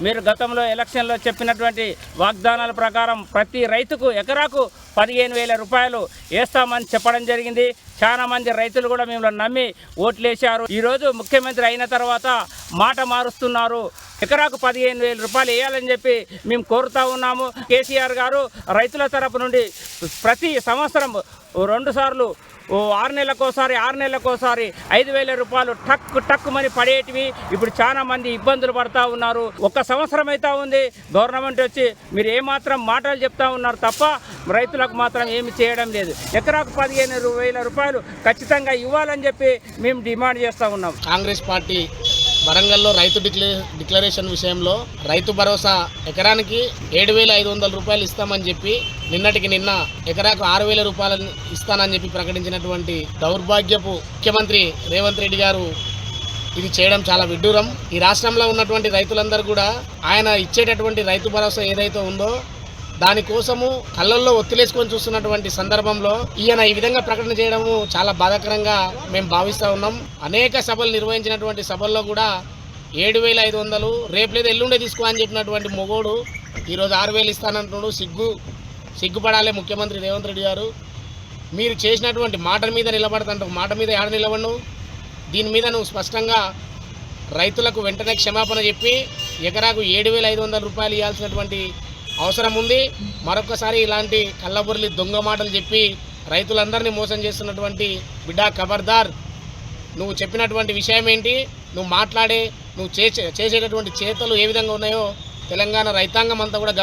మీరు గతంలో ఎలక్షన్లో చెప్పినటువంటి వాగ్దానాల ప్రకారం ప్రతి రైతుకు ఎకరాకు 15,000 రూపాయలు వేస్తామని చెప్పడం జరిగింది. చాలా మంది రైతులు కూడా మిమ్మల్ని నమ్మి ఓట్లేశారు. ఈరోజు ముఖ్యమంత్రి అయిన తర్వాత మాట మారుస్తున్నారు. ఎకరాకు 15,000 రూపాయలు వేయాలని చెప్పి మేము కోరుతా ఉన్నాము. కేసీఆర్ గారు రైతుల తరపు నుండి ప్రతి సంవత్సరం 2 సార్లు 6 నెలలకోసారి 5,000 రూపాయలు టక్కుమని పడేటివి ఇప్పుడు చాలా మంది ఇబ్బందులు పడుతూ ఉన్నారు. 1 సంవత్సరం అయితే ఉంది గవర్నమెంట్ వచ్చి, మీరు ఏమాత్రం మాటలు చెప్తా ఉన్నారు తప్ప రైతులకు మాత్రం ఏమి చేయడం లేదు. ఎకరాకు 15,000 రూపాయలు ఖచ్చితంగా ఇవ్వాలని చెప్పి మేము డిమాండ్ చేస్తూ ఉన్నాం. కాంగ్రెస్ పార్టీ వరంగల్లో రైతు డిక్లరేషన్ విషయంలో రైతు భరోసా ఎకరానికి 7,500 రూపాయలు ఇస్తామని చెప్పి నిన్నటికి నిన్న ఎకరాకు 6,000 రూపాయలు ఇస్తానని చెప్పి ప్రకటించినటువంటి దౌర్భాగ్యపు ముఖ్యమంత్రి రేవంత్ రెడ్డి గారు ఇది చేయడం చాలా విడ్డూరం. ఈ రాష్ట్రంలో ఉన్నటువంటి రైతులందరూ కూడా ఆయన ఇచ్చేటటువంటి రైతు భరోసా ఏదైతే ఉందో దానికోసము కళ్ళల్లో ఒత్తిలేసుకొని చూస్తున్నటువంటి సందర్భంలో ఈయన ఈ విధంగా ప్రకటన చేయడము చాలా బాధాకరంగా మేము భావిస్తూ ఉన్నాం. అనేక సభలు నిర్వహించినటువంటి సభల్లో కూడా 7,500 రేపు లేదా ఎల్లుండే తీసుకో అని చెప్పినటువంటి మొగోడు ఈరోజు 6,000 ఇస్తానంటున్నాడు. సిగ్గుపడాలి ముఖ్యమంత్రి రేవంత్ రెడ్డి గారు. మీరు చేసినటువంటి మాట మీద నిలబడతాంటావు, మాట మీద ఏడ నిలబడను. దీని మీద నువ్వు స్పష్టంగా రైతులకు వెంటనే క్షమాపణ చెప్పి ఎకరాకు 7,500 రూపాయలు ఇవ్వాల్సినటువంటి అవసరం ఉంది. మరొకసారి ఇలాంటి కళ్ళబుర్లి దొంగ మాటలు చెప్పి రైతులందరినీ మోసం చేస్తున్నటువంటి బిడ్డ ఖబర్దార్. నువ్వు చెప్పినటువంటి విషయం ఏంటి, నువ్వు చేసేటటువంటి చేతలు ఏ విధంగా ఉన్నాయో తెలంగాణ రైతాంగం అంతా కూడా